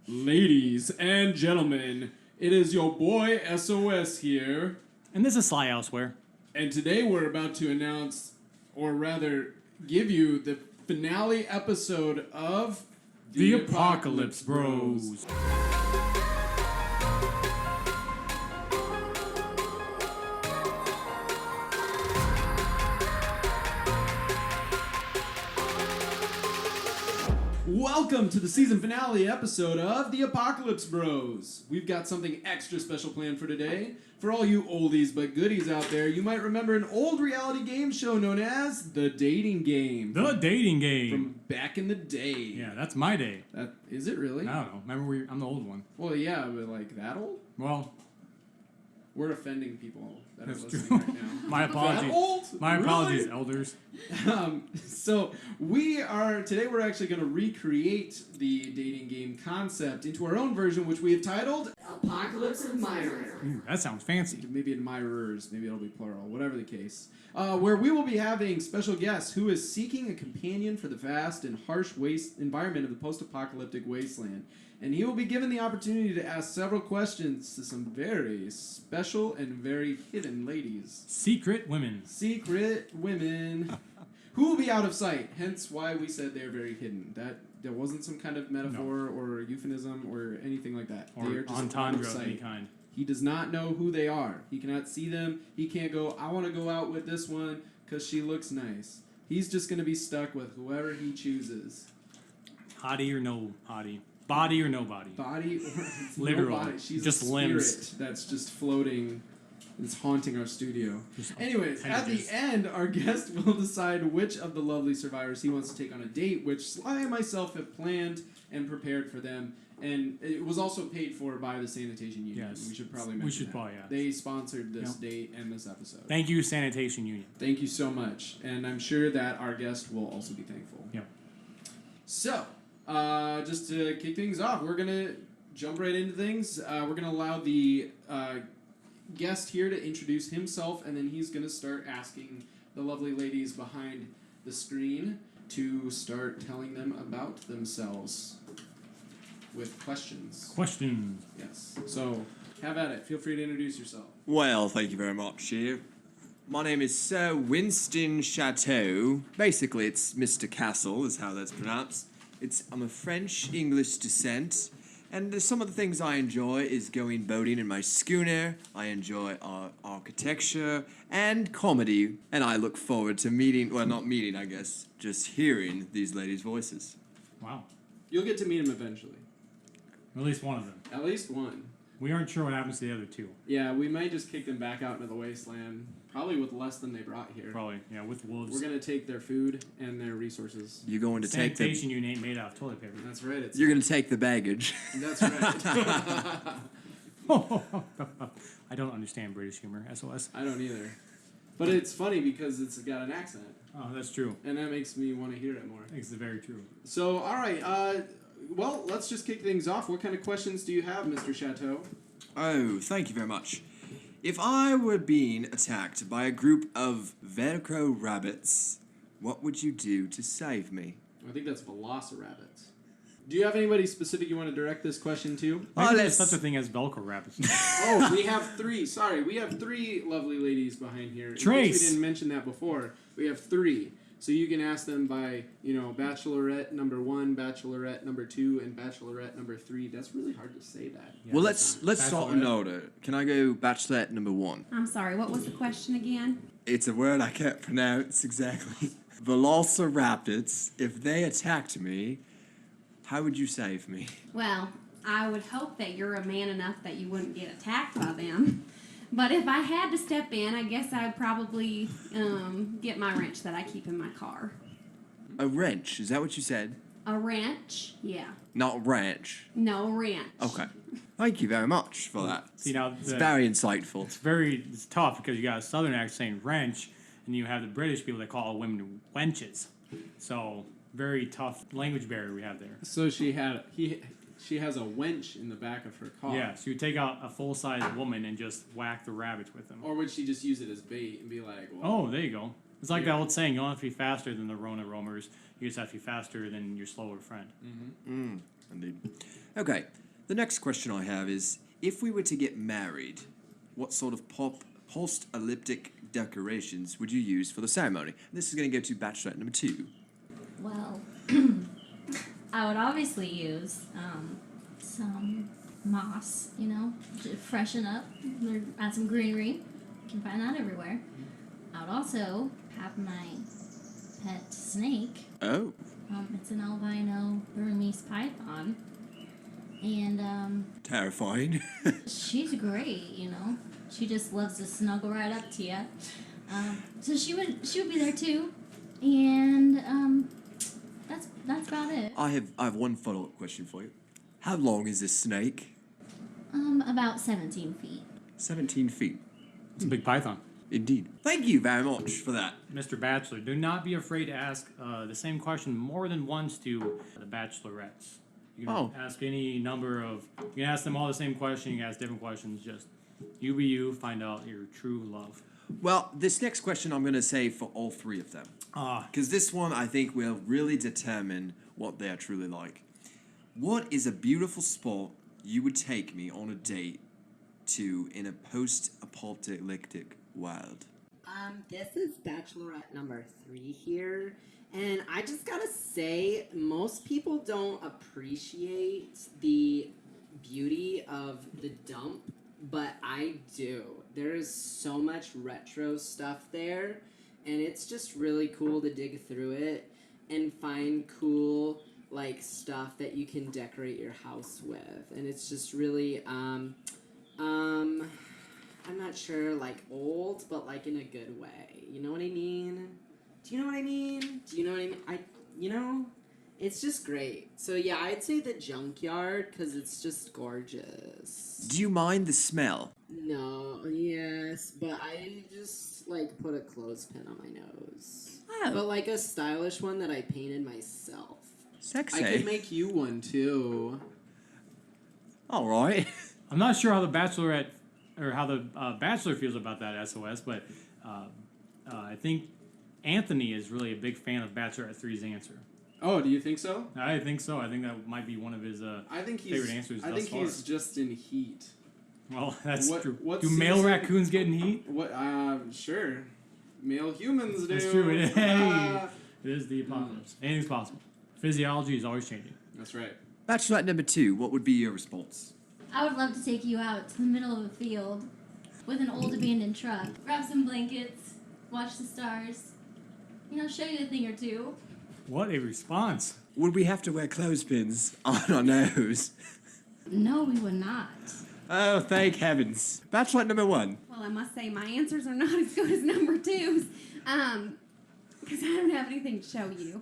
Ladies and gentlemen, it is your boy SOS here, And this is Sly Elsewhere. and today we're about to announce, or rather, give you the finale episode of The Apocalypse Bros. Welcome to the season finale episode of The Apocalypse Bros. We've got something extra special planned for today. For all you oldies but goodies out there, you might remember an old reality game show known as The Dating Game. The dating game. From back in the day. Yeah, that's my day. Is it really? I don't know. Remember, I'm the old one. Well, yeah, but like that old? Well, We're offending people that that's are true. listening right now. My apologies. That old? My apologies, Really? elders. So today we're actually going to recreate the dating game concept into our own version, which we have titled Apocalypse Admirer. Ooh, that sounds fancy. Maybe admirers, maybe it'll be plural, whatever the case. Where we will be having special guests who is seeking a companion for the vast and harsh environment of the post-apocalyptic wasteland. And he will be given the opportunity to ask several questions to some very special and very hidden ladies. Secret women. Secret women who will be out of sight, hence why we said they're very hidden. That there wasn't some kind of metaphor or euphemism or anything like that. Or they are just entendre out of of any sight. kind. He does not know who they are. He cannot see them. He can't go, I want to go out with this one because she looks nice. He's just going to be stuck with whoever he chooses. Hottie or no hottie. Body or no body. Body or Literal. no body. She's Just a limbs. spirit that's just floating. It's haunting our studio. Just Anyways, at the appendages. end, our guest will decide which of the lovely survivors he wants to take on a date, which Sly and myself have planned and prepared for them. And it was also paid for by the Sanitation Union. Yes. We should probably mention We should that. probably, yeah. They sponsored this Yep. date and this episode. Thank you, Sanitation Union. Thank you so much. And I'm sure that our guest will also be thankful. Yep. So, just to kick things off, we're going to jump right into things. We're going to allow the guest here to introduce himself, and then he's going to start asking the lovely ladies behind the screen to start telling them about themselves with questions. Questions. Yes. So, have at it. Feel free to introduce yourself. Well, thank you very much, here. My name is Sir Winston Chateau. Basically, it's Mr. Castle, is how that's pronounced. I'm of French-English descent, and some of the things I enjoy is going boating in my schooner. I enjoy architecture and comedy, and I look forward to not meeting, I guess, just hearing these ladies' voices. Wow. You'll get to meet him eventually. At least one of them. At least one. We aren't sure what happens to the other two. Yeah, we might just kick them back out into the wasteland, probably with less than they brought here. Probably, yeah, with wolves. We're going to take their food and their resources. You're going to take the... Sanitation Union ain't made out of toilet paper. That's right. You're going to take the baggage. That's right. I don't understand British humor, SOS. I don't either. But it's funny because it's got an accent, Oh, that's true. and that makes me want to hear it more. It's very true. So, all right. Well, let's just kick things off. What kind of questions do you have, Mr. Chateau? Oh, thank you very much. If I were being attacked by a group of Velcro rabbits, what would you do to save me? I think that's velociraptors. Do you have anybody specific you want to direct this question to? I think let's- there's such a thing as Velcro rabbits. Oh, we have three. Sorry, we have three lovely ladies behind here. In case Trace. we didn't mention that before. We have three. So you can ask them by, bachelorette number 1, bachelorette number 2, and bachelorette number 3. That's really hard to say that. Yeah, Well, let's start in Bachelorette. order. Can I go bachelorette number 1? I'm sorry, what was the question again? It's a word I can't pronounce exactly. Velociraptors, if they attacked me, how would you save me? Well, I would hope that you're a man enough that you wouldn't get attacked by them. But if I had to step in, I guess I'd probably get my wrench that I keep in my car. A wrench, is that what you said? A wrench? Yeah. Not ranch. No, wrench. Okay. Thank you very much for that. See, now, It's very insightful. it's tough because you got a southern accent saying wrench, and you have the British people that call women wenches. So, very tough language barrier we have there. So she has a wench in the back of her car. Yeah, so you take out a full-size woman and just whack the rabbits with them. Or would she just use it as bait and be like, well, Oh, there you go. It's like Yeah. that old saying, you don't have to be faster than the Rona roamers. You just have to be faster than your slower friend. Indeed. Okay, the next question I have is, if we were to get married, what sort of post-apocalyptic decorations would you use for the ceremony? This is going to go to bachelorette number 2. Well, I would obviously use some moss, to freshen up, add some greenery. You can find that everywhere. I would also have my pet snake. Oh. It's an albino Burmese python. And Terrifying. she's great, She just loves to snuggle right up to you. So she would be there too. And that's about it. I have one follow-up question for you. How long is this snake? About 17 feet. 17 feet. It's a big python. Indeed. Thank you very much for that. Mr. Bachelor, do not be afraid to ask the same question more than once to the bachelorettes. You can ask any number of... You can ask them all the same question. You can ask different questions. Just you be you. Find out your true love. Well, this next question I'm going to say for all 3 of them. Because this one, I think, will really determine what they are truly like. What is a beautiful spot you would take me on a date to in a post-apocalyptic world? This is bachelorette number 3 here. And I just gotta say, most people don't appreciate the beauty of the dump, but I do. There is so much retro stuff there, and it's just really cool to dig through it and find cool, stuff that you can decorate your house with. And it's just really, I'm not sure, old, but, in a good way. You know what I mean? Do you know what I mean? Do you know what I mean? It's just great. So, yeah, I'd say the junkyard, because it's just gorgeous. Do you mind the smell? No, yes, but I just, put a clothespin on my nose. Oh. But, a stylish one that I painted myself. Sexy. I could make you one too. All right. I'm not sure how the bachelorette or how the bachelor feels about that SOS, but I think Anthony is really a big fan of Bachelorette 3's answer. Oh, do you think so? I think so. I think that might be one of his favorite answers I thus think far. he's just in heat. Well, that's true. What Do male season- raccoons get in heat? What? Sure. Male humans do. That's true. It is the apocalypse. Anything's possible. Physiology is always changing. That's right. Bachelorette number 2, what would be your response? I would love to take you out to the middle of a field with an old abandoned truck. Grab some blankets, watch the stars, show you a thing or two. What a response. Would we have to wear clothespins on our nose? No, we would not. Oh, thank heavens. Bachelorette number 1. Well, I must say my answers are not as good as number 2's, because I don't have anything to show you.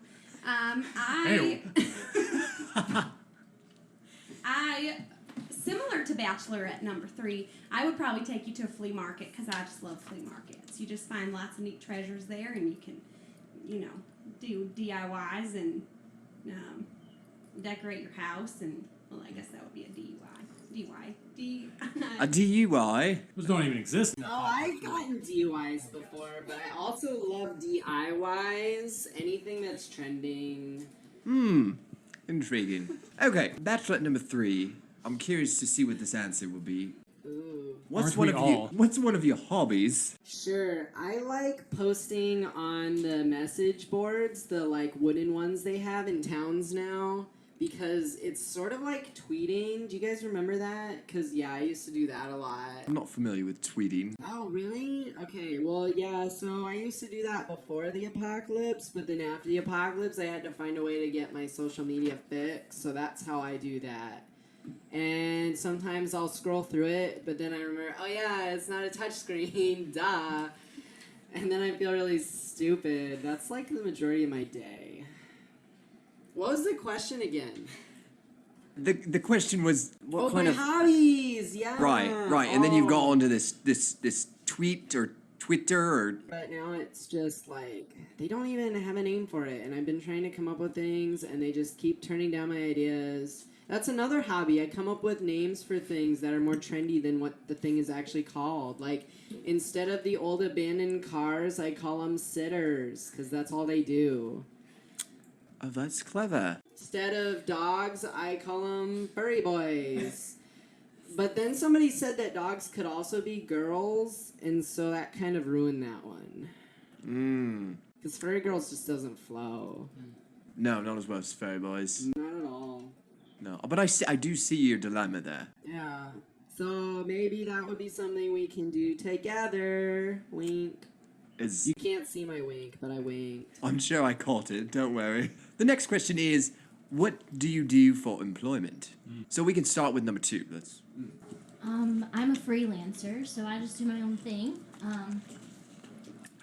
Similar to Bachelorette number 3, I would probably take you to a flea market because I just love flea markets. You just find lots of neat treasures there, and you can, do DIYs and decorate your house. And well, I guess that would be a A DUI? Those don't even exist. Oh, I've gotten DUIs before, but I also love DIYs. Anything that's trending. Intriguing. Okay, Bachelorette number 3. I'm curious to see what this answer will be. Ooh. What's Aren't we all? What's one of your hobbies? Sure, I like posting on the message boards, the wooden ones they have in towns now, because it's sort of like tweeting. Do you guys remember that? Because, yeah, I used to do that a lot. I'm not familiar with tweeting. Oh, really? Okay, well, yeah, so I used to do that before the apocalypse, but then after the apocalypse, I had to find a way to get my social media fixed, so that's how I do that. And sometimes I'll scroll through it, but then I remember, oh yeah, it's not a touchscreen, duh. And then I feel really stupid. That's the majority of my day. What was the question again? The question was what kind my of hobbies, yeah. right, and then you've got onto this tweet or Twitter or. But now it's just they don't even have a name for it, and I've been trying to come up with things, and they just keep turning down my ideas. That's another hobby. I come up with names for things that are more trendy than what the thing is actually called. Instead of the old abandoned cars, I call them sitters, because that's all they do. Oh, that's clever. Instead of dogs, I call them furry boys. But then somebody said that dogs could also be girls, and so that kind of ruined that one. Because furry girls just doesn't flow. No, not as well as fairy boys. Not at all. No, but I do see your dilemma there. Yeah. So maybe that would be something we can do together. Wink. You can't see my wink, but I winked. I'm sure I caught it, don't worry. The next question is, what do you do for employment? So we can start with number 2. I'm a freelancer, so I just do my own thing.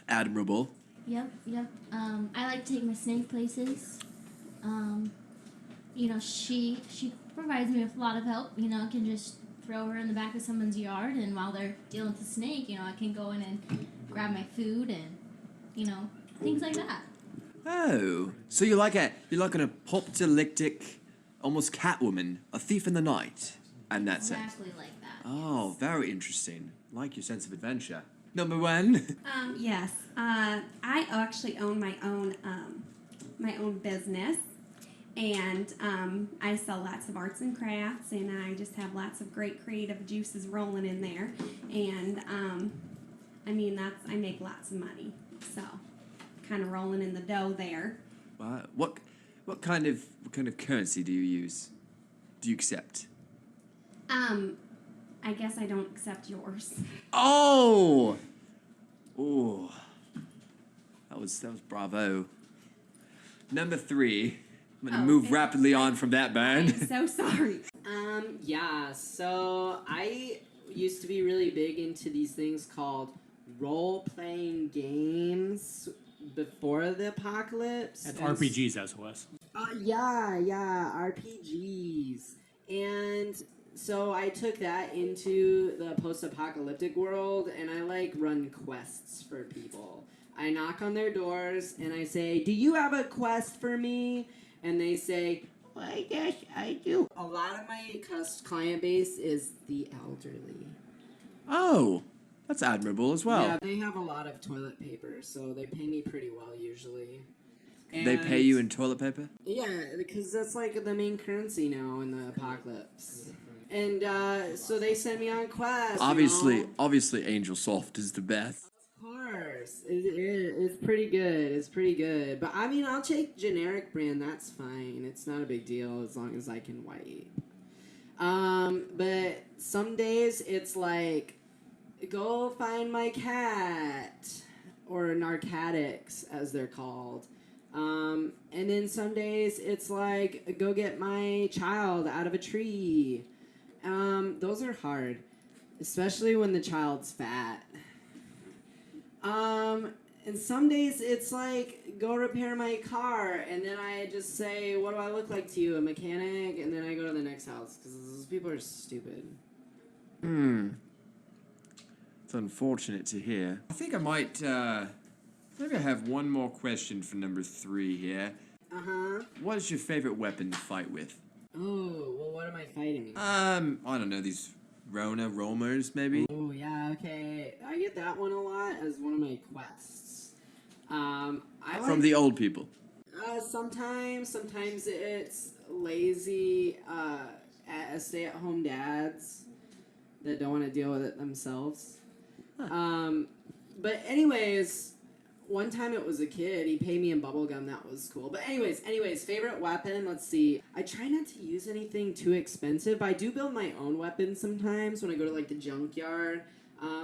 Admirable. Yep. I like to take my snake places. She provides me with a lot of help. I can just throw her in the back of someone's yard, and while they're dealing with the snake, I can go in and grab my food and, things like that. Oh, so you're like an apocalyptic, almost Catwoman, a thief in the night, and that's it. Exactly like that. Oh, very interesting. Like your sense of adventure. Number 1. Yes. I actually own my own business, and I sell lots of arts and crafts, and I just have lots of great creative juices rolling in there, and I make lots of money, so kind of rolling in the dough there. Wow. What kind of currency do you use? Do you accept? I guess I don't accept yours. Oh. Oh. That was bravo. Number 3. I'm gonna move rapidly on from that band. I'm so sorry. Yeah, so I used to be really big into these things called role-playing games before the apocalypse. That's RPGs, SOS. Yeah, RPGs. And so I took that into the post-apocalyptic world, and I run quests for people. I knock on their doors, and I say, "Do you have a quest for me?" And they say, "Well, I guess I do." A lot of my client base is the elderly. Oh, that's admirable as well. Yeah, they have a lot of toilet paper, so they pay me pretty well usually. They pay you in toilet paper? Yeah, because that's the main currency now in the apocalypse. And so they send me on quests. Obviously, Angel Soft is the best. Of course, it's pretty good. It's pretty good. But I'll take generic brand. That's fine. It's not a big deal as long as I can wait. But some days it's go find my cat, or narcotics as they're called. And then some days it's go get my child out of a tree. Those are hard, especially when the child's fat. And some days it's go repair my car, and then I just say, "What do I look like to you, a mechanic?" And then I go to the next house, because those people are stupid. It's unfortunate to hear. I think I might, maybe I have one more question for number 3 here. What is your favorite weapon to fight with? Oh, well, what am I fighting? I don't know, these Romers, maybe? Oh, yeah, okay. I get that one a lot as one of my quests. From the old people? Sometimes it's lazy, stay-at-home dads that don't want to deal with it themselves. But anyways, one time it was a kid. He paid me in bubblegum. That was cool. But anyways, favorite weapon, let's see. I try not to use anything too expensive, but I do build my own weapons sometimes when I go to the junkyard.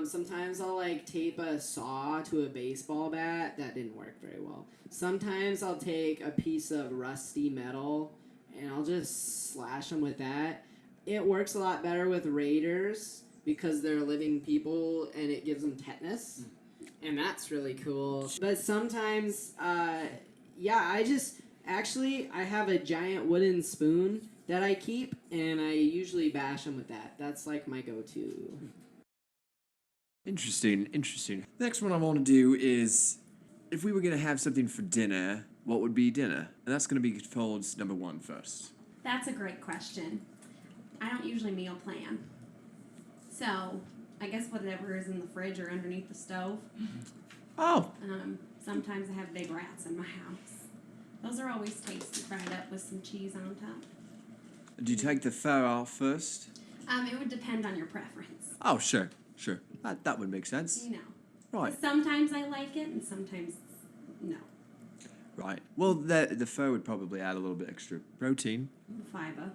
Sometimes I'll tape a saw to a baseball bat. That didn't work very well. Sometimes I'll take a piece of rusty metal and I'll just slash them with that. It works a lot better with raiders because they're living people and it gives them tetanus. And that's really cool. But sometimes, I have a giant wooden spoon that I keep, and I usually bash them with that. That's my go-to. Interesting. Next one I want to do is, if we were going to have something for dinner, what would be dinner? And that's going to be towards number 1 first. That's a great question. I don't usually meal plan. So, I guess whatever is in the fridge or underneath the stove. Oh. Sometimes I have big rats in my house. Those are always tasty, fried up with some cheese on top. Do you take the fur off first? It would depend on your preference. Oh, sure. That would make sense. You know. Right. Sometimes I like it, and sometimes no. Right. Well, the fur would probably add a little bit extra protein. Fiber.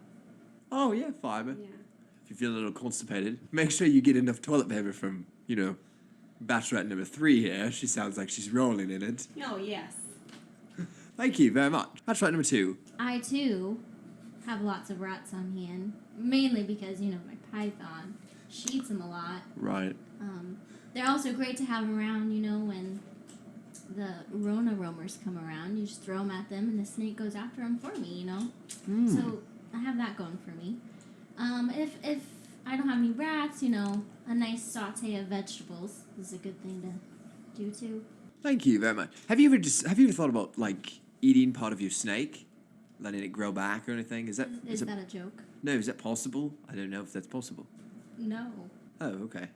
Oh, yeah, fiber. Yeah. If you feel a little constipated, make sure you get enough toilet paper from, Bachelorette number 3 here. She sounds like she's rolling in it. Oh, yes. Thank you very much. Bachelorette number 2. I too have lots of rats on hand, mainly because my python. She eats them a lot. Right. They're also great to have around, when the Rona roamers come around. You just throw them at them, and the snake goes after them for me. So I have that going for me. If I don't have any rats, a nice saute of vegetables is a good thing to do too. Thank you very much. Have you ever thought about eating part of your snake, letting it grow back or anything? Is that a joke? No, is that possible? I don't know if that's possible. No. Oh, okay.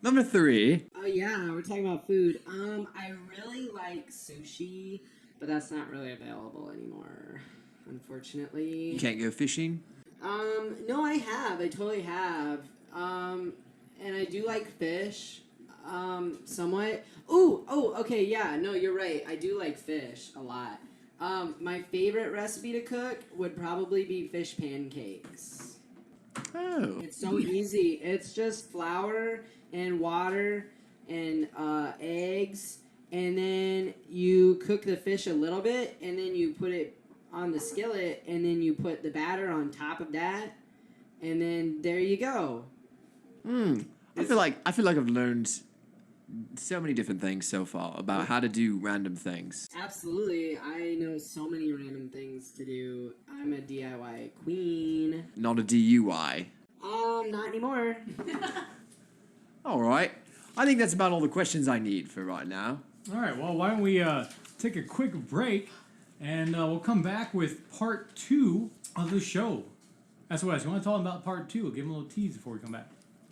Number 3. Oh yeah, we're talking about food. I really like sushi, but that's not really available anymore, unfortunately. You can't go fishing? No, I totally have. And I do like fish, somewhat. Okay, yeah, no, you're right. I do like fish a lot. My favorite recipe to cook would probably be fish pancakes. Oh. It's so easy. It's just flour and water and eggs, and then you cook the fish a little bit, and then you put it on the skillet, and then you put the batter on top of that, and then there you go. I feel like I've learned so many different things so far about how to do random things. Absolutely. I know so many random things to do. I'm a DIY queen. Not a DUI. Not anymore. All right. I think that's about all the questions I need for right now. All right, well, why don't we take a quick break, and we'll come back with part 2 of the show. That's what you want to talk about part 2? We'll give them a little tease before we come back.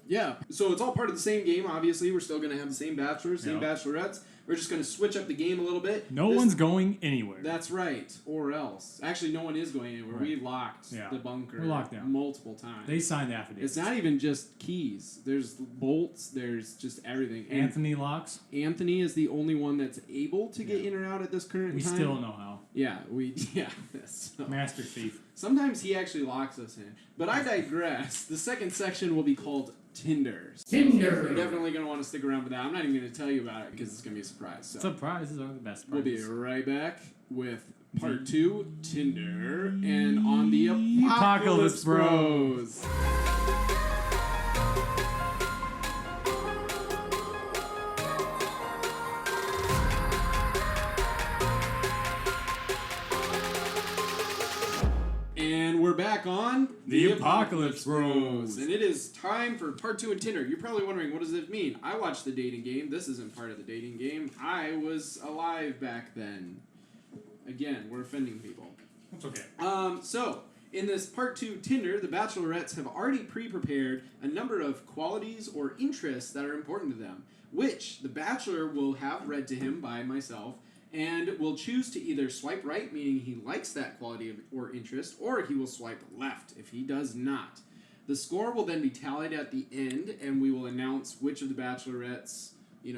Yeah, so it's all part of the same game, obviously. We're still going to have the same bachelors, same Yep. bachelorettes. We're just going to switch up the game a little bit. No one's going anywhere. That's right, or else. Actually, no one is going anywhere. Right. We locked the bunker We're locked down. multiple times. They signed the affidavit. It's not even just keys. There's bolts. There's just everything. And Anthony locks. Anthony is the only one that's able to get in or out at this current We time. still don't know how. Yeah, so. Master thief. Sometimes he actually locks us in. But I digress. The second section will be called Tinder. Tinder. You're definitely going to want to stick around for that. I'm not even going to tell you about it because it's going to be a surprise. So. Surprises are the best We'll surprises. be right back with part 2, Tinder, and on the Apocalypse Bros. And we're back on The Apocalypse Bros. And it is time for part 2 of Tinder. You're probably wondering, what does it mean? I watched the dating game. This isn't part of the dating game. I was alive back then. Again, we're offending people. That's okay. So, in this part 2 Tinder, the bachelorettes have already pre-prepared a number of qualities or interests that are important to them, which the bachelor will have read to him by myself, and will choose to either swipe right, meaning he likes that quality or interest, or he will swipe left if he does not. The score will then be tallied at the end, and we will announce which of the bachelorettes,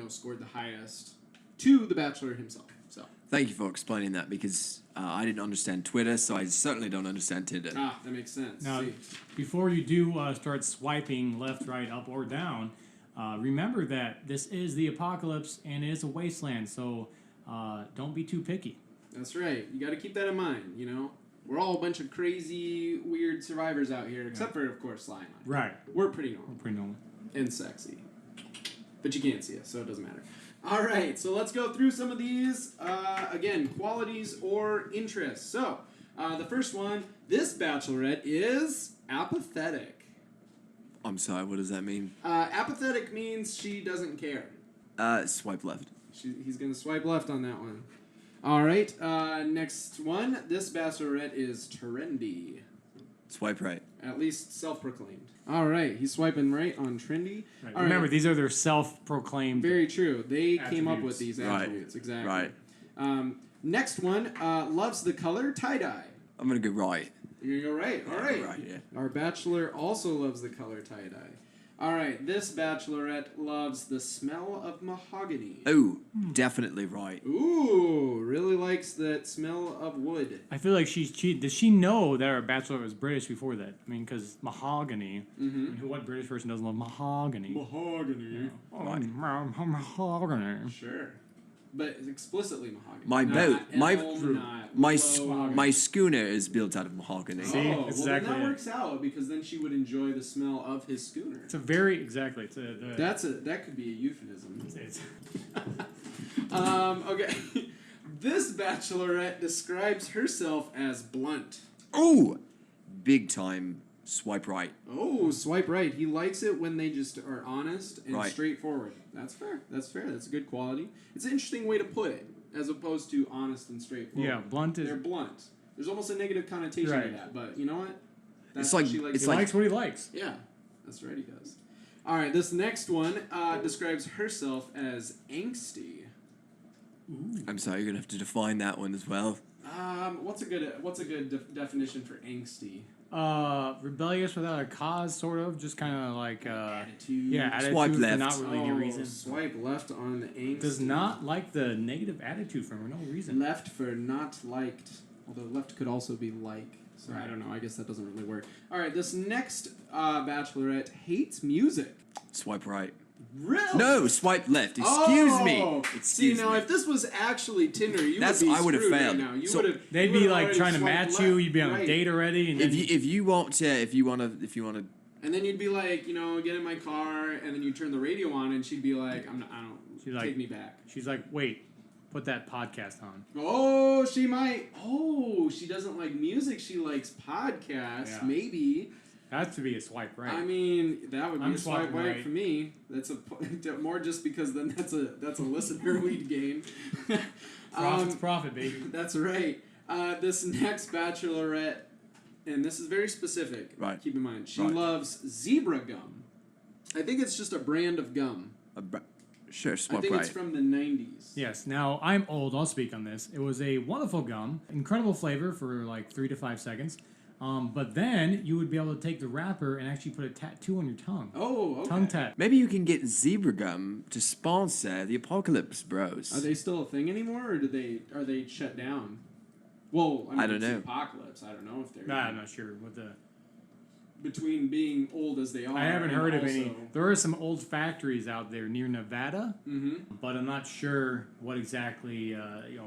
scored the highest to the bachelor himself. So. Thank you for explaining that because I didn't understand Twitter, so I certainly don't understand Tinder. Ah, that makes sense. Now, See. before you do start swiping left, right, up, or down, remember that this is the apocalypse and it is a wasteland, so don't be too picky. That's right. You got to keep that in mind, We're all a bunch of crazy, weird survivors out here, except for, of course, Sly and I. Right. We're pretty normal. We're pretty normal. And sexy. But you can't see us, so it doesn't matter. All right, so let's go through some of these. Again, qualities or interests. So, the first one, this bachelorette is apathetic. I'm sorry, what does that mean? Apathetic means she doesn't care. Swipe left. He's going to swipe left on that one. All right, next one. This bachelorette is trendy. Swipe right. At least self-proclaimed. All right, he's swiping right on trendy. Right. All Remember, right. these are their self-proclaimed. Very true. They came up Attributes. with these Right. attributes. Exactly. Right. Next one, loves the color tie-dye. I'm gonna go right. You're gonna go right. All right. Right, yeah. Our bachelor also loves the color tie-dye. All right. This bachelorette loves the smell of mahogany. Oh, definitely right. Ooh, really likes that smell of wood. I feel like she's cheating. Does she know that our bachelor was British before that? I mean, because mahogany. Mm-hmm. What British person doesn't love mahogany? Mahogany. Mahogany. Sure. But explicitly mahogany. My Not boat, elm, not my willow. my schooner is built out of mahogany. See? Oh, Exactly well, then it. that works out because then she would enjoy the smell of his schooner. It's a very exactly. It's a That could be a euphemism. it's Okay. This bachelorette describes herself as blunt. Oh, big time swipe right. Oh, swipe right. He likes it when they just are honest and Right. straightforward. That's fair. That's fair. That's a good quality. It's an interesting way to put it, as opposed to honest and straightforward. yeah. Blunt is. They're blunt. There's almost a negative connotation to Right. that, but you know what? That's It's what like- she likes. it's He like- likes what he likes. Yeah, that's right. He does. All right. This next one describes herself as angsty. I'm sorry, you're gonna have to define that one as well. What's a good definition for angsty? Rebellious without a cause, sort of. Just kind of like Attitude. yeah, attitude, Swipe but left. not really any reason. Swipe left on the angsty. Does not like the negative attitude for no reason. Left for not liked. Although left could also be like. So I don't know. I guess that doesn't really work. All right. This next bachelorette hates music. Swipe right. Really? No, swipe left. Excuse me. Oh! Excuse See, now me. if this was actually Tinder, you That's- would be I would've screwed failed. right now. You So, would've. They'd you be would've like already trying to swiped match left. you. You'd be on Right. a date already, and if then you wanna And then you'd be like, get in my car, and then you turn the radio on, and she'd be like, I don't. She's like- take me back. she's like, "Wait, put that podcast on." Oh, she might. Oh, she doesn't like music. She likes podcasts. Yeah. Maybe. That's to be a swipe right. I mean, that would be I'm a swipe swiping right right. for me. That's more just because then that's a listener we'd gain. Profit's profit, baby. That's right. This next bachelorette, and this is very specific. Right. Keep in mind, she Right. loves zebra gum. I think it's just a brand of gum. Sure, I swipe think right. it's from the 90s. Yes. Now I'm old. I'll speak on this. It was a wonderful gum, incredible flavor for like 3 to 5 seconds. But then you would be able to take the wrapper and actually put a tattoo on your tongue. Oh, okay. Tongue tat. Maybe you can get zebra gum to sponsor the Apocalypse Bros. Are they still a thing anymore, or are they shut down? Well, I don't it's the know. Apocalypse. I don't know if they're Nah, I'm not sure what the. between being old as they are. I haven't and heard of also, any. There are some old factories out there near Nevada, Mm-hmm. but I'm not sure what exactly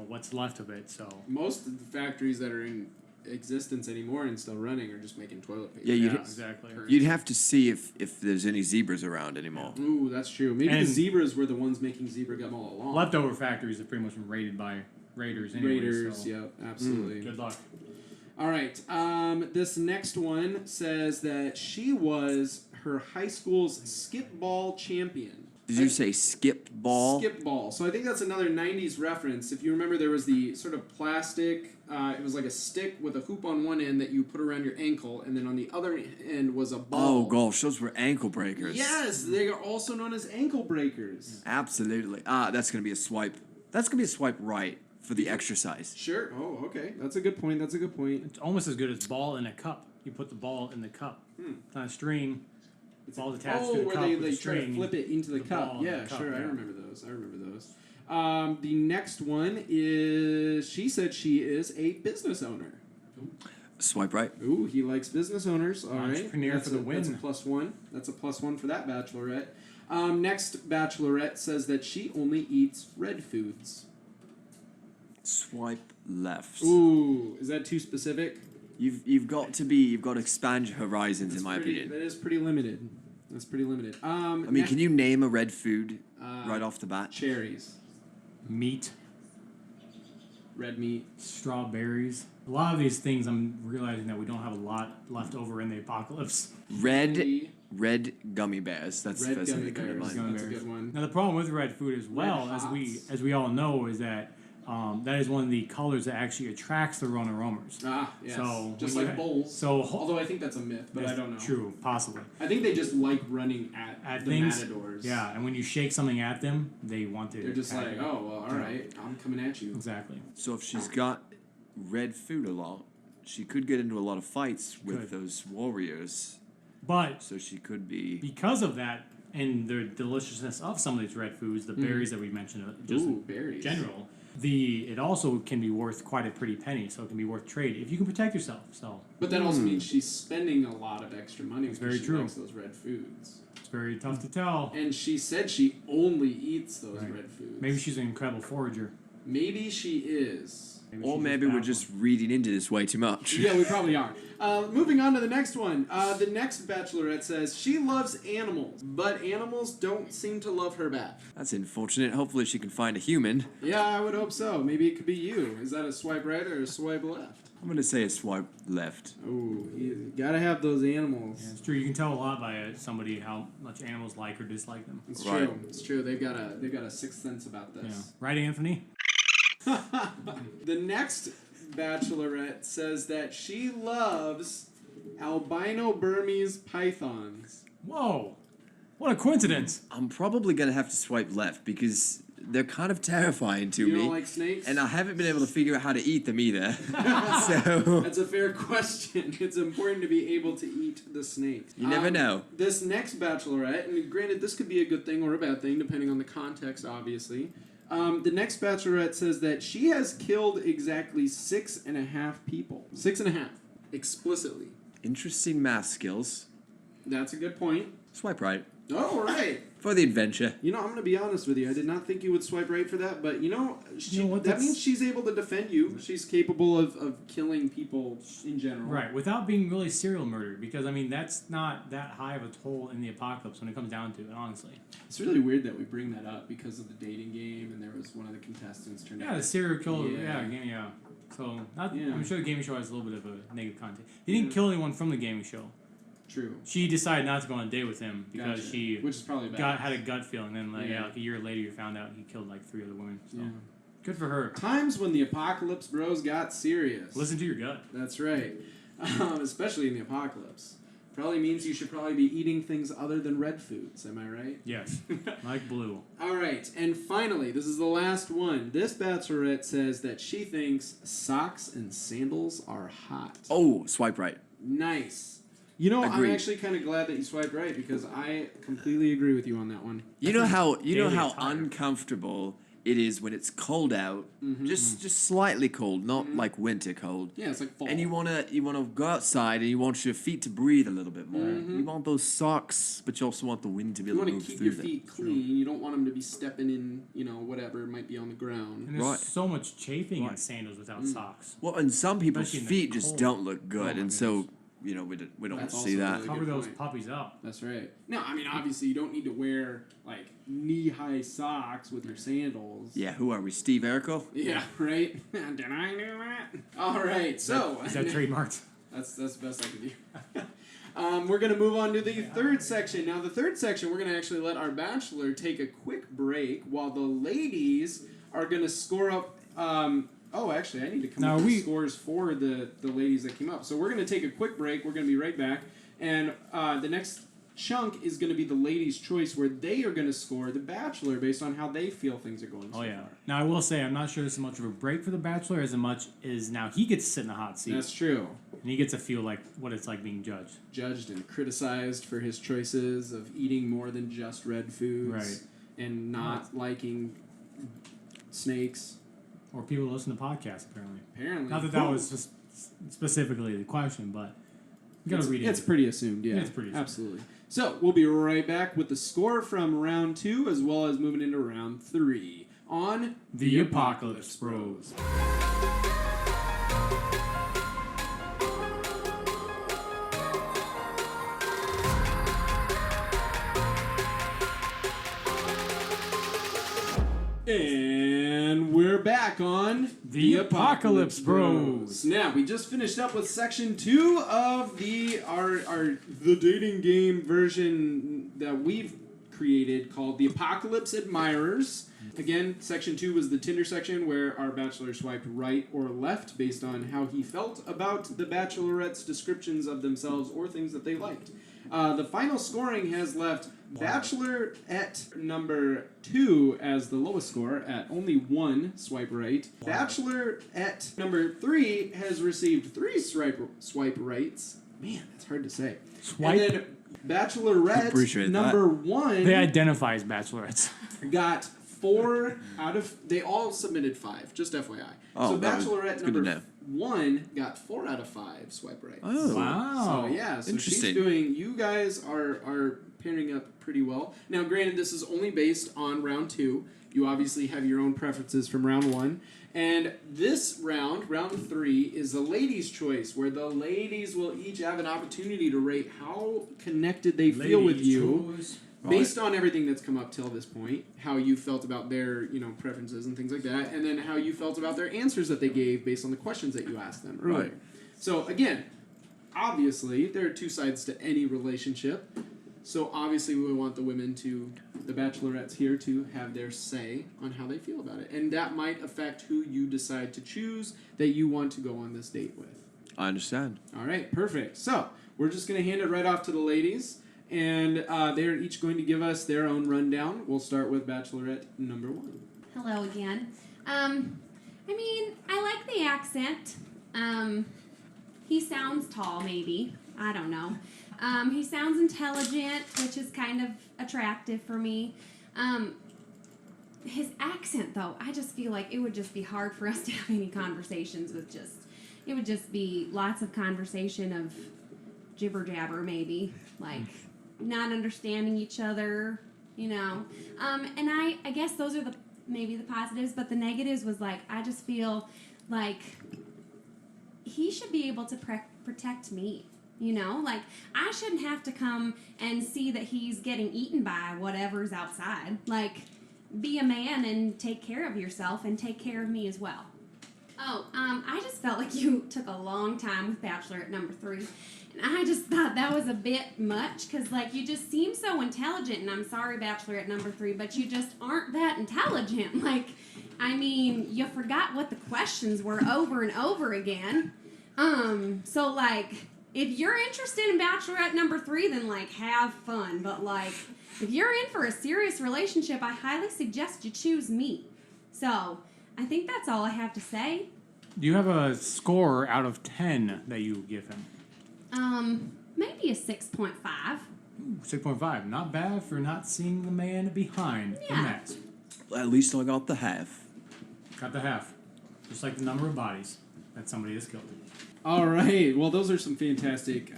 what's left of it. So Most of the factories that are in existence anymore and still running are just making toilet paper. Yeah, yeah, you'd- exactly. You'd have to see if there's any zebras around anymore. Ooh, that's true. Maybe And- the zebras were the ones making zebra gum all along. Leftover factories have pretty much been raided by raiders. Anyway, Raiders, so. yep, absolutely. Good luck. All right. This next one says that she was her high school's skip ball champion. Did you say skip ball? Skip ball. So I think that's another 90s reference. If you remember, there was the sort of plastic, it was like a stick with a hoop on one end that you put around your ankle, and then on the other end was a ball. Oh gosh, those were ankle breakers. Yes, they are also known as ankle breakers. Absolutely. That's gonna be a swipe. That's gonna be a swipe right for the exercise. Sure. Oh, okay. That's a good point. That's a good point. It's almost as good as ball in a cup. You put the ball in the cup. It's on a string. Ball's attached to the where cup they with a try to string. flip it into the cup. ball in Yeah, the cup, sure. I yeah. remember those. The next one is she said she is a business owner. Swipe right. Ooh, he likes business owners. All right. Entrepreneur That's for the That's a win. +1. That's a +1 for that bachelorette. Next bachelorette says that she only eats red foods. Swipe left. Ooh, is that too specific? You've got to expand your horizons, in my opinion. That is pretty limited. That's pretty limited. I mean, can you name a red food Uh, right off the bat? Cherries, Meat, red meat. strawberries. A lot of these things, I'm realizing that we don't have a lot left over in the apocalypse. Red gummy bears. That's the Red first thing gummy that comes to bears. mind. Gummy That's a bears. good one. Now the problem with red food as well, Red as Hots. we all know, is that that is one of the colors that actually attracts the roamers. Ah, yes. So just when you like bulls. So Although I think that's a myth, but I don't know. True, possibly. I think they just like running at the things, matadors. Yeah, and when you shake something at them, they want to. They're just attack like, you. oh, well, all right, I'm coming at you. Exactly. So if she's got red food a lot, she could get into a lot of fights with those warriors. But So she could be. because of that and the deliciousness of some of these red foods, the berries that we mentioned, just Ooh, berries. in general, it also can be worth quite a pretty penny. So it can be worth trade if you can protect yourself. So But that also means she's spending a lot of extra money because very she true. likes those red foods. it's very tough to tell. And she said she only eats those Right. red foods. Maybe she's an incredible forager. Maybe she is. Or she's maybe we're baffled. just reading into this way too much. Yeah, we probably are. Moving on to the next one. The next bachelorette says she loves animals, but animals don't seem to love her back. That's unfortunate. Hopefully she can find a human. Yeah, I would hope so. Maybe it could be you. Is that a swipe right or a swipe left? I'm going to say a swipe left. Oh, you gotta have those animals. Yeah, it's true. You can tell a lot by somebody how much animals like or dislike them. It's Right. true. It's true. They've got a sixth sense about Yeah. this. Right, Anthony? The next bachelorette says that she loves albino Burmese pythons. Whoa! What a coincidence! I'm probably going to have to swipe left because they're kind of terrifying to You me. don't like snakes? And I haven't been able to figure out how to eat them either. So That's a fair question. It's important to be able to eat the snakes. you never know. This next bachelorette, and granted, this could be a good thing or a bad thing, depending on the context, obviously. The next bachelorette says that she has killed exactly 6.5 people. 6.5. Explicitly. Interesting math skills. That's a good point. Swipe right. Oh, right. For the adventure. You know, I'm going to be honest with you. I did not think you would swipe right for that, but what, that that's- means she's able to defend you. She's capable of killing people in general. Right, without being really serial murder, because I mean that's not that high of a toll in the apocalypse when it comes down to it, honestly. It's really weird that we bring that up because of the dating game, and there was one of the contestants turned out. Yeah, the serial killer. Yeah. Yeah. So Yeah. I'm sure the gaming show has a little bit of a negative content. He didn't kill anyone from the gaming show. True. She decided not to go on a date with him because Gotcha. she Which is probably bad. had a gut feeling. Then like Yeah. like a year later, you found out he killed like 3 other women. So Yeah. good for her. Times when the apocalypse bros got serious. Listen to your gut. That's right. Especially in the apocalypse. Probably means you should probably be eating things other than red foods. Am I right? Yes, like blue. All right, and finally, this is the last one. This bachelorette says that she thinks socks and sandals are hot. Oh, swipe right. Nice. You know, I'm Agreed. actually kind of glad that you swiped right because I completely agree with you on that one. You know how daily attire. uncomfortable it is when it's cold out, just slightly cold, not like winter cold. Yeah, it's like fall. And you wanna go outside and you want your feet to breathe a little bit more. You want those socks, but you also want the wind to be you able to want move to keep through your them. feet clean. You don't want them to be stepping in, whatever might be on the ground. And there's Right. so much chafing in Right. sandals without socks. Well, and some people's Especially in the feet just cold. don't look good, Oh my and so we don't That's see also that. really Cover good those point. puppies up. That's right. No, I mean, obviously, you don't need to wear, like, knee-high socks with your sandals. Yeah, who are we, Steve Erico? Yeah, right? Did I do that? All right, so... Is that trademarked? That's the best I can do. We're going to move on to the third section. Now, the third section, we're going to actually let our bachelor take a quick break while the ladies are going to score up... actually, I need to come Now, up with we- scores for the ladies that came up. So we're going to take a quick break. We're going to be right back. And the next chunk is going to be the ladies' choice, where they are going to score the bachelor based on how they feel things are going so Oh yeah. far. Now I will say I'm not sure this is much of a break for the Bachelor as much as now he gets to sit in the hot seat That's true. and he gets to feel like what it's like being judged. Judged and criticized for his choices of eating more than just red foods. Right. And not liking snakes. Or people listen to podcasts apparently. Apparently. Not that that was just specifically the question, but you gotta read it. It's pretty assumed, yeah. It's pretty assumed. Absolutely. So, we'll be right back with the score from round 2 as well as moving into round 3 on The Apocalypse Bros. And we're back on The Apocalypse Bros. Now, we just finished up with section 2 of the dating game version that we've created called the Apocalypse Admirers. Again, section 2 was the Tinder section where our bachelor swiped right or left based on how he felt about the bachelorettes' descriptions of themselves or things that they liked. The final scoring has left bachelorette number 2 as the lowest score at only 1 swipe right. Bachelorette number 3 has received 3 swipe rights. Man, that's hard to say. Swipe? And then bachelorette Appreciate number that. 1 They identify as bachelorettes. got 4 out of... They all submitted 5, just FYI. Oh, so that was- bachelorette that's good to number know. 1 got 4 out of 5 swipe rights. Oh. Wow. So yeah, so she's Interesting. doing. You guys are pairing up pretty well. Now, granted, this is only based on round 2. You obviously have your own preferences from round 1, and this round, round 3, is the ladies' choice, where the ladies will each have an opportunity to rate how connected they feel with you. Based on everything that's come up till this point, how you felt about their, preferences and things like that, and then how you felt about their answers that they gave based on the questions that you asked them earlier. Right. So again, obviously there are 2 sides to any relationship. So obviously we want the bachelorettes here to have their say on how they feel about it, and that might affect who you decide to choose that you want to go on this date with. I understand. All right, perfect. So we're just going to hand it right off to the ladies. And they're each going to give us their own rundown. We'll start with bachelorette number 1. Hello again. I like the accent. He sounds tall, maybe. I don't know. He sounds intelligent, which is kind of attractive for me. His accent, though, I just feel like it would just be hard for us to have any conversations with it would just be lots of conversation of jibber jabber, maybe. Like, not understanding each other, And I guess those are maybe the positives, but the negatives was like, I just feel like he should be able to protect me, Like, I shouldn't have to come and see that he's getting eaten by whatever's outside. Like, be a man and take care of yourself and take care of me as well. Oh, I just felt like you took a long time with bachelorette number 3. And I just thought that was a bit much because, you just seem so intelligent. And I'm sorry, bachelorette number 3, but you just aren't that intelligent. You forgot what the questions were over and over again. If you're interested in bachelorette number 3, then, have fun. But, if you're in for a serious relationship, I highly suggest you choose me. So, I think that's all I have to say. Do you have a score out of 10 that you give him? Maybe a 6.5. 6.5. Not bad for not seeing the man behind the mask. At least I got the half. Got the half. Just like the number of bodies that somebody has killed. All right. Well, those are some fantastic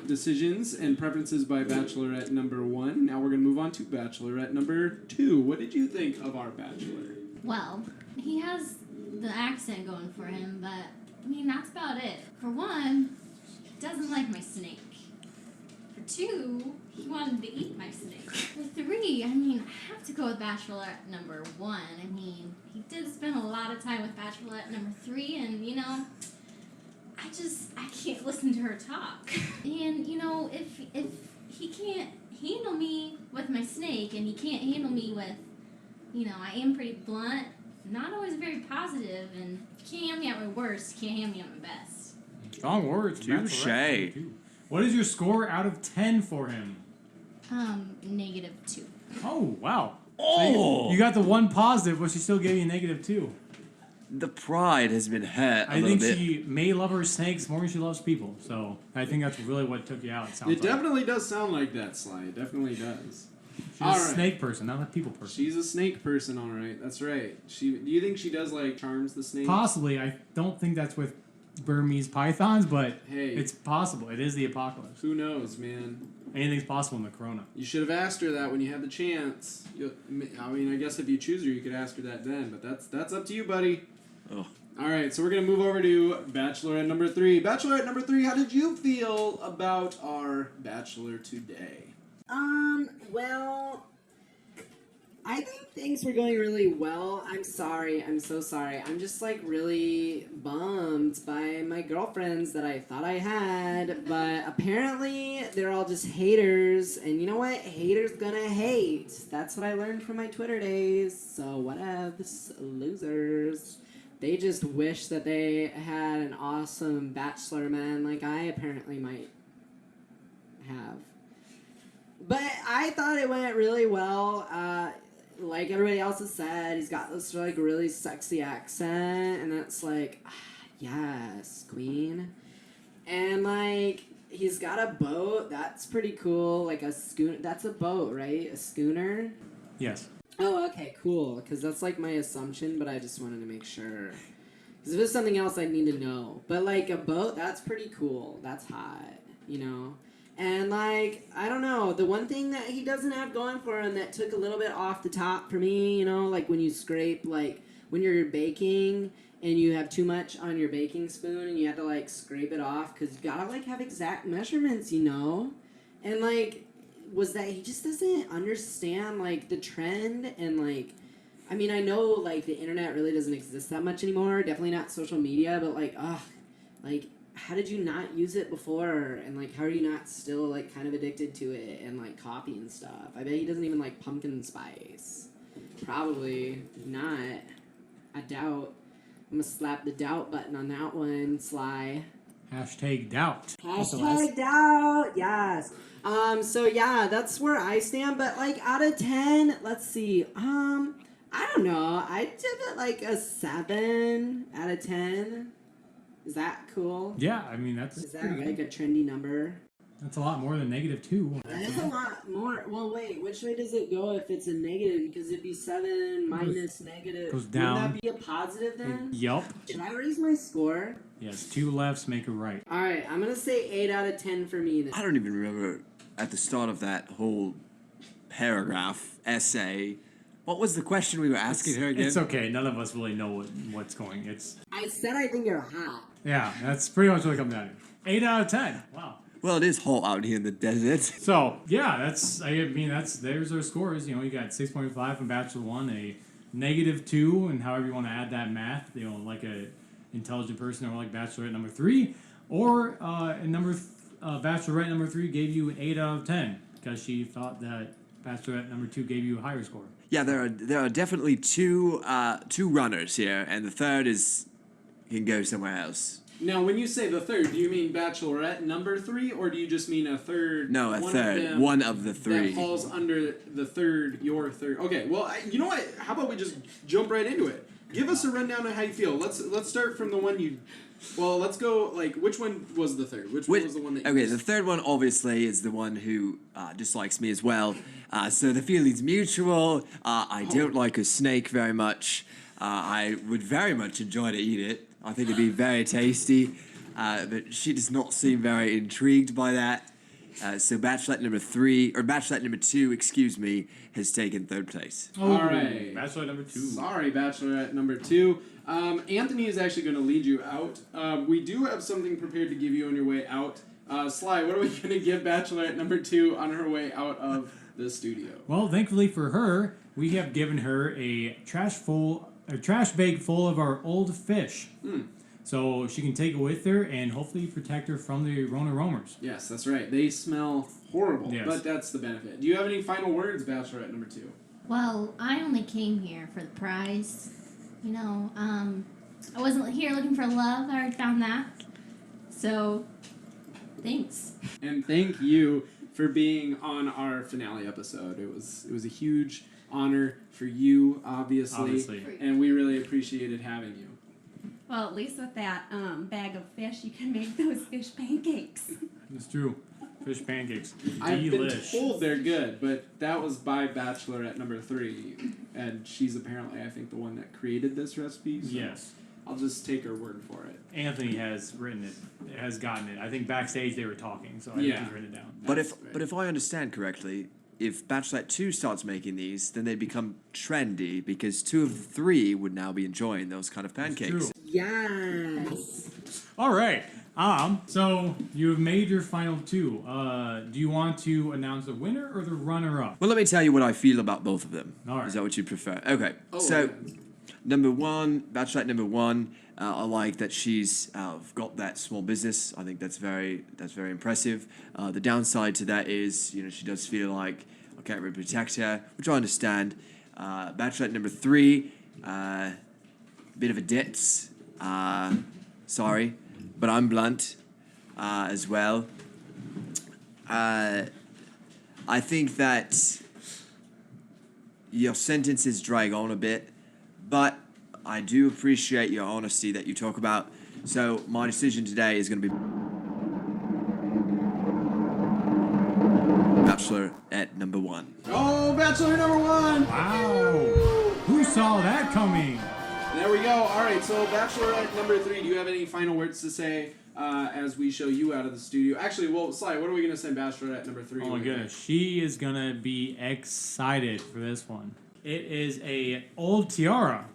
decisions and preferences by bachelorette number 1. Now we're going to move on to bachelorette number 2. What did you think of our bachelor? Well, he has the accent going for him, but, that's about it. For one, he doesn't like my snake. For 2, he wanted to eat my snake. For 3, I have to go with bachelorette number 1. He did spend a lot of time with bachelorette number 3, and, I can't listen to her talk. And, if he can't handle me with my snake, and he can't handle me with, I am pretty blunt, not always very positive, and if he can't handle me at my worst, he can't handle me at my best. Strong words. Touche. Bachelorette. What is your score out of 10 for him? -2. Oh, wow. Oh! So you got the one positive, but she still gave you a -2. The pride has been hurt a I little think bit. she may love her snakes more than she loves people. So I think that's really what took you out. It sounds It definitely does sound like that, Sly. It definitely does. She's All a right. snake person, not a people person. She's a snake person, all right. That's right. Do you think she does charms the snake? Possibly. I don't think that's with Burmese pythons, but Hey. it's possible. It is the apocalypse. Who knows, man? Anything's possible in the corona. You should have asked her that when you had the chance. I guess if you choose her, you could ask her that then. But that's up to you, buddy. Oh. All right, so we're gonna move over to bachelorette number 3. Bachelorette number 3, how did you feel about our bachelor today? Well, I think things were going really well. I'm sorry. I'm so sorry. I'm just like really bummed by my girlfriends that I thought I had, but apparently they're all just haters. And you know what? Haters gonna hate. That's what I learned from my Twitter days. So whatevs, losers. They just wish that they had an awesome bachelor man like I apparently might have. But I thought it went really well. Like everybody else has said, he's got this like really sexy accent, and it's like, yes, queen. And like he's got a boat. That's pretty cool. Like a schooner. That's a boat, right? A schooner. Yes. Oh, okay, cool. Because that's like my assumption, but I just wanted to make sure. Because if it's something else, I need to know. But like a boat, that's pretty cool. That's hot, you know. And, like, I don't know, the one thing that he doesn't have going for him that took a little bit off the top for me, you know, like when you scrape, like, when you're baking and you have too much on your baking spoon and you have to, like, scrape it off because you gotta, like, have exact measurements, you know? And, like, was that he just doesn't understand, like, the trend and, like, I mean, I know, like, the internet really doesn't exist that much anymore, definitely not social media, but, like, like, how did you not use it before? And, like, how are you not still, like, kind of addicted to it and, like, coffee and stuff? I bet he doesn't even like pumpkin spice. Probably not. I doubt. I'm gonna slap the doubt button on that one, Sly. Hashtag doubt. Hashtag doubt, yes. So yeah, that's where I stand, but, like, out of 10, let's see, I don't know. I'd give it, like, a 7 out of 10. Is that cool? Yeah, I mean that's Is that pretty like good. a trendy number? That's a lot more than -2. That is a lot more. Well, wait, which way does it go if it's a negative? Because it'd be 7 minus negative. Goes down. Wouldn't that be a positive then? Yup. Should I raise my score? Yes, 2 lefts make a right. Alright, I'm gonna say 8 out of 10 for me then. I don't even remember at the start of that whole paragraph, essay, what was the question we were asking her again? It's okay. None of us really know what's going. It's I said I think you're hot. yeah. That's pretty much what it comes down to. 8 out of 10. Wow. Well, it is hot out here in the desert. So yeah, there's our scores. You know, you got 6.5 from Bachelor 1, a -2, and however you want to add that math. You know, like a intelligent person or like Bachelorette number 3, or Bachelorette number 3 gave you an 8 out of 10 because she thought that Bachelorette number 2 gave you a higher score. Yeah, there are definitely two runners here, and the third can go somewhere else. Now, when you say the third, do you mean Bachelorette number 3, or do you just mean a third? No, a one third. Of them One of the three. that falls under the third, your third. Okay, well, you know what? How about we just jump right into it? Give us a rundown of how you feel. Let's start from the one you. Well, let's go. Like, which one was the third? Which one was the one that? Okay, the third one obviously is the one who dislikes me as well. So the feeling's mutual. I don't like a snake very much. I would very much enjoy to eat it. I think it'd be very tasty. But she does not seem very intrigued by that. So Bachelorette number 2, excuse me, has taken third place. Oh, All right. Bachelorette number 2. Sorry, Bachelorette number 2. Anthony is actually going to lead you out. We do have something prepared to give you on your way out. Sly, what are we going to give Bachelorette number 2 on her way out of the studio? Well, thankfully for her, we have given her a trash bag full of our old fish. So she can take it with her and hopefully protect her from the Rona roamers. Yes, that's right. They smell horrible, Yes. but that's the benefit. Do you have any final words, Bachelorette number 2? Well, I only came here for the prize. You know, I wasn't here looking for love. I already found that. So, thanks. And thank you for being on our finale episode. It was a huge honor for you, obviously. And we really appreciated having you. Well, at least with that bag of fish, you can make those fish pancakes. It's true. Fish pancakes. I've been Delish. told they're good, but that was by Bachelorette number 3, and she's apparently, I think, the one that created this recipe. So Yes. I'll just take her word for it. Anthony has written it, has gotten it. I think backstage they were talking, so I think Yeah. he's written it down. But That's if I understand correctly, if Bachelorette 2 starts making these, then they become trendy because 2 of the 3 would now be enjoying those kind of pancakes. True. Yes. All right. So you've made your final two. Do you want to announce the winner or the runner-up? Well, let me tell you what I feel about both of them. All right. Is that what you prefer? Okay. Oh, so, okay. number one, Bachelorette number one. I like that she's got that small business. I think that's very impressive. The downside to that is, she does feel like I can't really protect her, which I understand. Bachelorette number three, bit of a ditz. Sorry, but I'm blunt as well. I think that your sentences drag on a bit, but I do appreciate your honesty that you talk about. So my decision today is going to be Bachelor at number one. Oh, Bachelor number one! Wow. Who saw that coming? There we go. All right, so Bachelorette number three. Do you have any final words to say as we show you out of the studio? Actually, well, Sly, what are we going to send Bachelorette number three? Oh my goodness, she is gonna be excited for this one. It is a old tiara.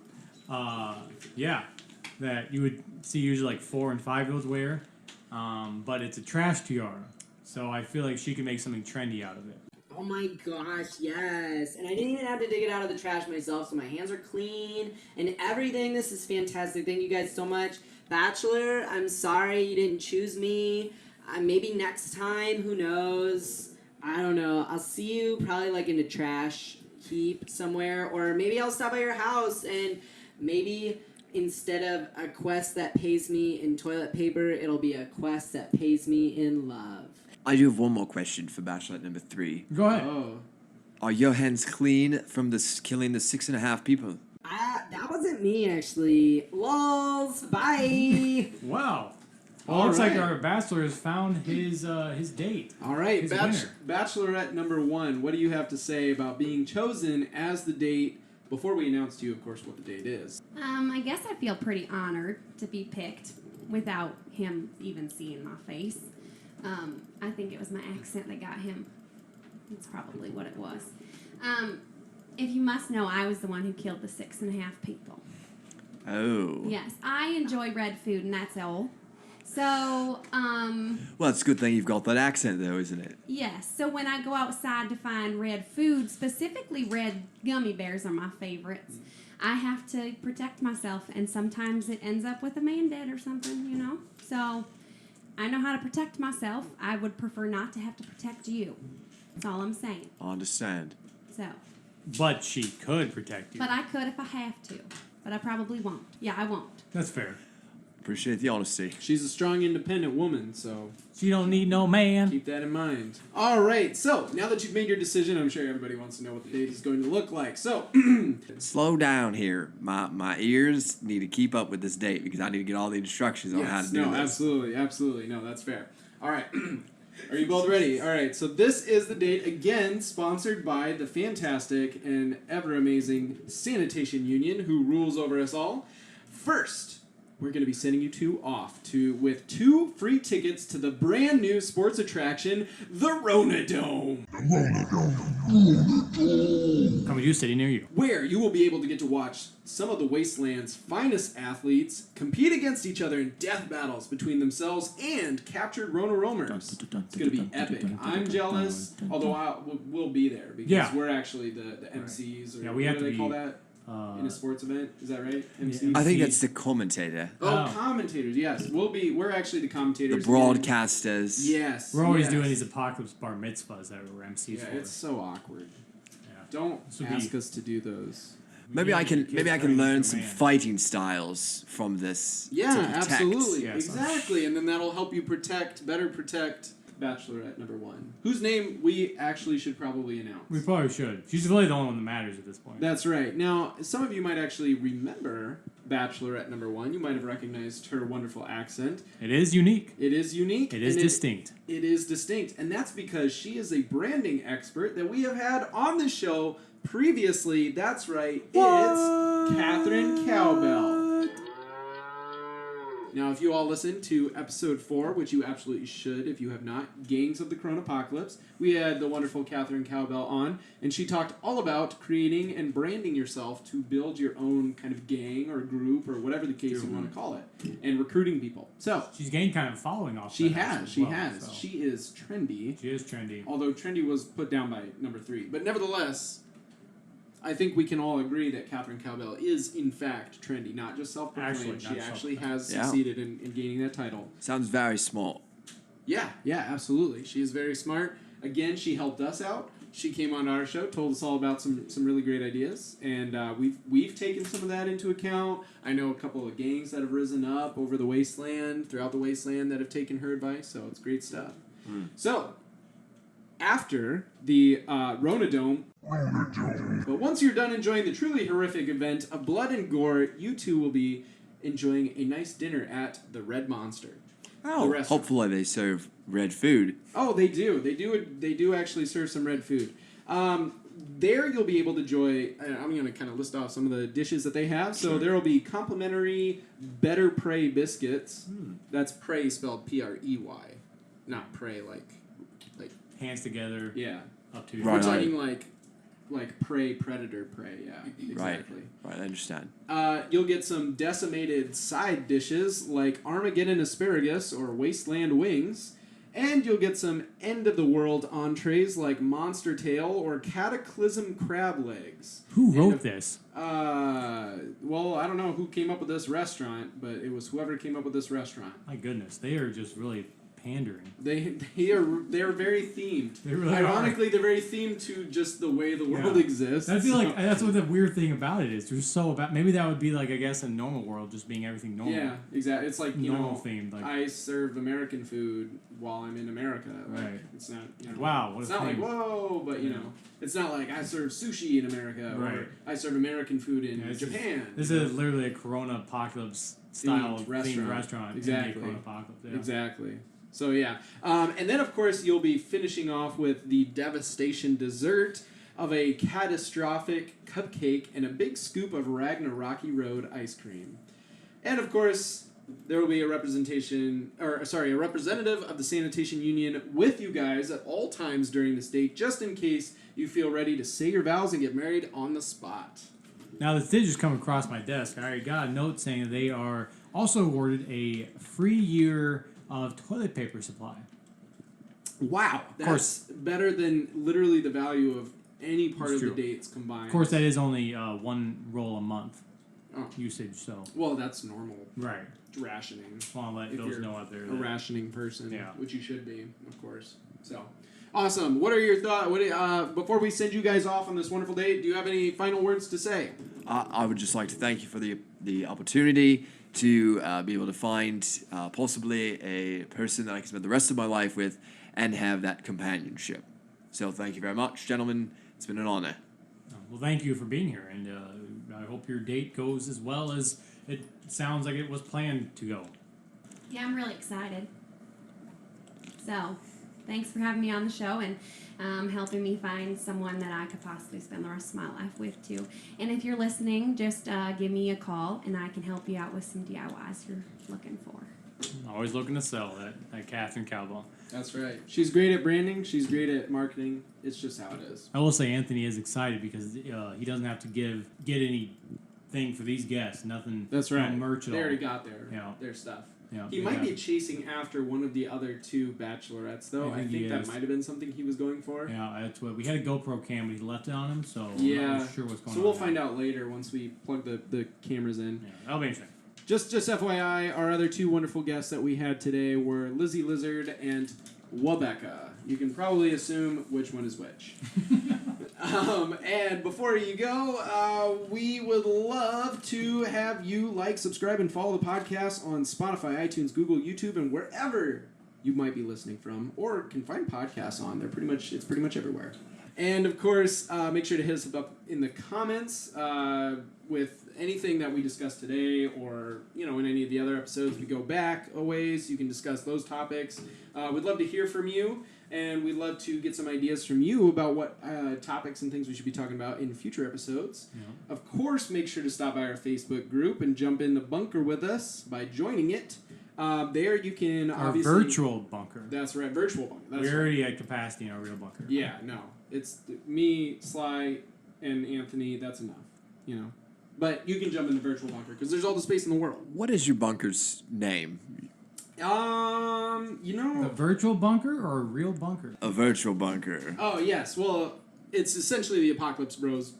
That you would see usually like 4 and 5-year-olds wear, but it's a trash tiara. So I feel like she could make something trendy out of it. Oh my gosh, yes. And I didn't even have to dig it out of the trash myself, so my hands are clean and everything. This is fantastic. Thank you guys so much. Bachelor, I'm sorry you didn't choose me. Maybe next time, who knows? I don't know. I'll see you probably like in a trash heap somewhere, or maybe I'll stop by your house and maybe instead of a quest that pays me in toilet paper, it'll be a quest that pays me in love. I do have one more question for Bachelorette number three. Go ahead. Oh. Are your hands clean from killing the 6.5 people? That wasn't me, actually. Lols, bye! Wow. Well, All looks like right. our bachelor has found his date. All right, His winner. Bachelorette number one. What do you have to say about being chosen as the date? Before we announce to you, of course, what the date is. I guess I feel pretty honored to be picked without him even seeing my face. I think it was my accent that got him. That's probably what it was. If you must know, I was the one who killed the 6.5 people. Oh. Yes, I enjoy red food, and that's all. So, Well, it's a good thing you've got that accent, though, isn't it? yes. So when I go outside to find red food, specifically red gummy bears are my favorites. I have to protect myself, and sometimes it ends up with a man dead or something, So I know how to protect myself. I would prefer not to have to protect you. That's all I'm saying. I understand. So, But she could protect you. but I could if I have to, but I probably won't. Yeah, I won't. That's fair. Appreciate the honesty. She's a strong, independent woman, so She don't need no man. keep that in mind. All right, so now that you've made your decision, I'm sure everybody wants to know what the date is going to look like. So, Slow down here. My ears need to keep up with this date because I need to get all the instructions on how to do no, this. absolutely. No, that's fair. All right. Are you both ready? All right, so this is the date, again, sponsored by the fantastic and ever-amazing Sanitation Union, who rules over us all. First, we're going to be sending you two off with 2 free tickets to the brand new sports attraction, the Rona Dome, Coming to a city near you. where you will be able to get to watch some of the Wasteland's finest athletes compete against each other in death battles between themselves and captured Rona roamers. It's going to be epic. I'm jealous, although we'll be there because Yeah. we're actually the MCs, or Yeah, we what have do to they call be, that in a sports event? Is that right? MCs? Yeah, I think MC. that's the commentator. Oh, Oh. commentators. Yes, we're actually the The commentators. broadcasters. Yes. We're always yes. doing these apocalypse bar mitzvahs that we're MCs Yeah, for. it's so awkward. Yeah. Don't This would be- ask us to do those. Maybe I can Kids learn turning some into a man. fighting styles from this. Yeah, to protect. absolutely. Yes. Exactly. And then that'll help you better protect Bachelorette number one, whose name we actually should probably announce. We probably should. She's really the only one that matters at this point. That's right. Now, some of you might actually remember Bachelorette number one. You might have recognized her wonderful accent. It is unique. It is unique. It is and distinct. It is distinct. And that's because she is a branding expert that we have had on the show previously. That's right. It's Catherine Cowbell. Now, if you all listen to episode 4, which you absolutely should if you have not, Gangs of the Coronapocalypse, we had the wonderful Catherine Cowbell on, and she talked all about creating and branding yourself to build your own kind of gang or group or whatever the case you want to call it, and recruiting people. So she's gained kind of following off. She that has. So. She is trendy. She is trendy. Although trendy was put down by number 3. But nevertheless, I think we can all agree that Catherine Cowbell is, in fact, trendy, not just self-proclaimed. She actually has succeeded in gaining that title. Sounds very smart. Yeah, absolutely. She is very smart. Again, she helped us out. She came on our show, told us all about some really great ideas, and we've taken some of that into account. I know a couple of gangs that have risen up over the wasteland, throughout the wasteland, that have taken her advice, so it's great stuff. So, after the Rona Dome, but once you're done enjoying the truly horrific event of blood and gore, you two will be enjoying a nice dinner at the Red Monster. Oh, hopefully they serve red food. Oh, they do. They do actually serve some red food. There you'll be able to enjoy, I'm going to kind of list off some of the dishes that they have. So there will be complimentary Better Prey biscuits. That's Prey spelled P-R-E-Y. Not Prey like hands together. Yeah. Up to We're talking like prey, predator, prey. Yeah, exactly. Right, I understand. You'll get some decimated side dishes like Armageddon asparagus or wasteland wings. And you'll get some end-of-the-world entrees like monster tail or cataclysm crab legs. Who wrote this? Well, I don't know who came up with this restaurant, but it was whoever came up with this restaurant. My goodness, they are just really pandering. They're very themed. They really Ironically, they're very themed to just the way the world exists. I feel like that's what the weird thing about it is. They're so about. Maybe that would be like, I guess, a normal world, just being everything normal. Yeah, exactly. It's like normal themed. Like, I serve American food while I'm in America. Like, right. It's not. Wow. What it's a not thing. like whoa, but it's not like I serve sushi in America or I serve American food in Japan. This is literally a Coronapocalypse style themed restaurant. Exactly. Coronapocalypse. Yeah. Exactly. So yeah, and then of course you'll be finishing off with the devastation dessert of a catastrophic cupcake and a big scoop of Ragnarokky Road ice cream, and of course there will be a representative of the sanitation union with you guys at all times during this date, just in case you feel ready to say your vows and get married on the spot. Now this did just come across my desk. I got a note saying that they are also awarded a free year of toilet paper supply. Wow, that's better than literally the value of any part of the dates combined. Of course, that is only one roll a month usage. So that's normal. Right. Rationing. Just want to let those know out there. A rationing person, yeah, which you should be, of course. So, awesome. What are your thoughts? Before we send you guys off on this wonderful date, do you have any final words to say? I would just like to thank you for the opportunity to be able to find possibly a person that I can spend the rest of my life with and have that companionship. So thank you very much, gentlemen. It's been an honor. Well, thank you for being here, and I hope your date goes as well as it sounds like it was planned to go. Yeah, I'm really excited. So, thanks for having me on the show and helping me find someone that I could possibly spend the rest of my life with, too. And if you're listening, just give me a call, and I can help you out with some DIYs you're looking for. Always looking to sell that Catherine Cowbell. That's right. She's great at branding. She's great at marketing. It's just how it is. I will say Anthony is excited because he doesn't have to get anything for these guests. Nothing. That's right. No merch at all. They already got their stuff. Yeah, he might be chasing after one of the other 2 bachelorettes, though. I think that might have been something he was going for. Yeah, that's what we had a GoPro cam, but he left it on him, so yeah. I'm not sure what's going on. So we'll find out later once we plug the cameras in. Yeah, that'll be interesting. Just FYI, our other 2 wonderful guests that we had today were Lizzie Lizard and Wabecca. You can probably assume which one is which. And before you go, we would love to have you like, subscribe, and follow the podcast on Spotify, iTunes, Google, YouTube, and wherever you might be listening from, or can find podcasts on. It's pretty much everywhere. And of course, make sure to hit us up in the comments with anything that we discussed today, or in any of the other episodes. We go back a ways. You can discuss those topics. We'd love to hear from you, and we'd love to get some ideas from you about what topics and things we should be talking about in future episodes. Yeah. Of course, make sure to stop by our Facebook group and jump in the bunker with us by joining it. There you can Our obviously virtual bunker. That's right, virtual bunker. That's We're right. already at capacity in our real bunker. Yeah, no, it's me, Sly, and Anthony. That's enough, you know. But you can jump in the virtual bunker because there's all the space in the world. What is your bunker's name? You A know. virtual bunker or a real bunker? A virtual bunker. Oh yes, well, it's essentially the Apocalypse Bros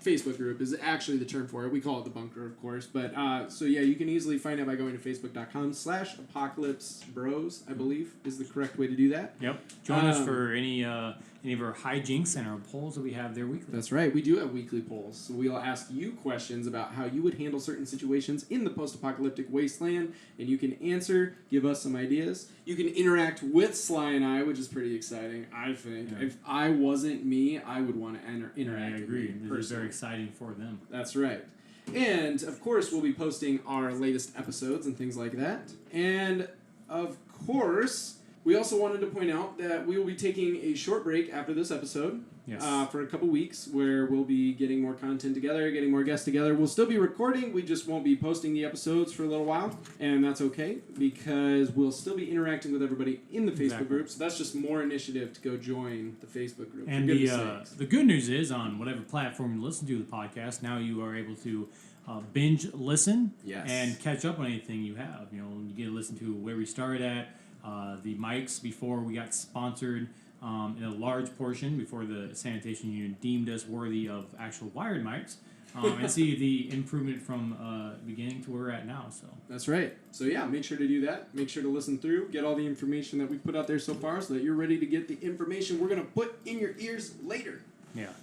Facebook group is actually the term for it. We call it the bunker, of course. But so yeah, you can easily find it by going to facebook.com/Apocalypse Bros, I believe is the correct way to do that. Yep. Join us for any of our hijinks and our polls that we have there weekly. That's right. We do have weekly polls. So we'll ask you questions about how you would handle certain situations in the post-apocalyptic wasteland, and you can answer, give us some ideas. You can interact with Sly and I, which is pretty exciting, I think. Yeah. If I wasn't me, I would want to interact I with agree. you This is personally. very exciting for them. That's right. And, of course, we'll be posting our latest episodes and things like that. And, of course, we also wanted to point out that we will be taking a short break after this episode. Yes. For a couple weeks where we'll be getting more content together, getting more guests together. We'll still be recording, we just won't be posting the episodes for a little while, and that's okay because we'll still be interacting with everybody in the Facebook Exactly. group, so that's just more initiative to go join the Facebook group. And for goodness sakes. the good news is, on whatever platform you listen to the podcast, now you are able to binge listen Yes. and catch up on anything you have. You know, you get to listen to where we started at, the mics before we got sponsored in a large portion before the sanitation union deemed us worthy of actual wired mics, and see the improvement from beginning to where we're at now. So That's right. So yeah, make sure to do that. Make sure to listen through, get all the information that we put out there so far so that you're ready to get the information we're going to put in your ears later.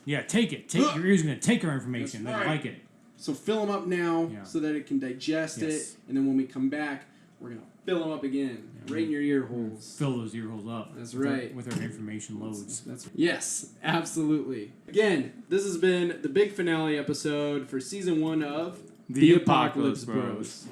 yeah, take it. Your ears are gonna take our information. That's They right. like it. So fill them up now Yeah. so that it can digest Yes. it, and then when we come back, we're going to fill them up again, right in your ear holes. Fill those ear holes up. That's with our- right. with our information loads. Yes, absolutely. Again, this has been the big finale episode for season 1 of The Apocalypse Bros.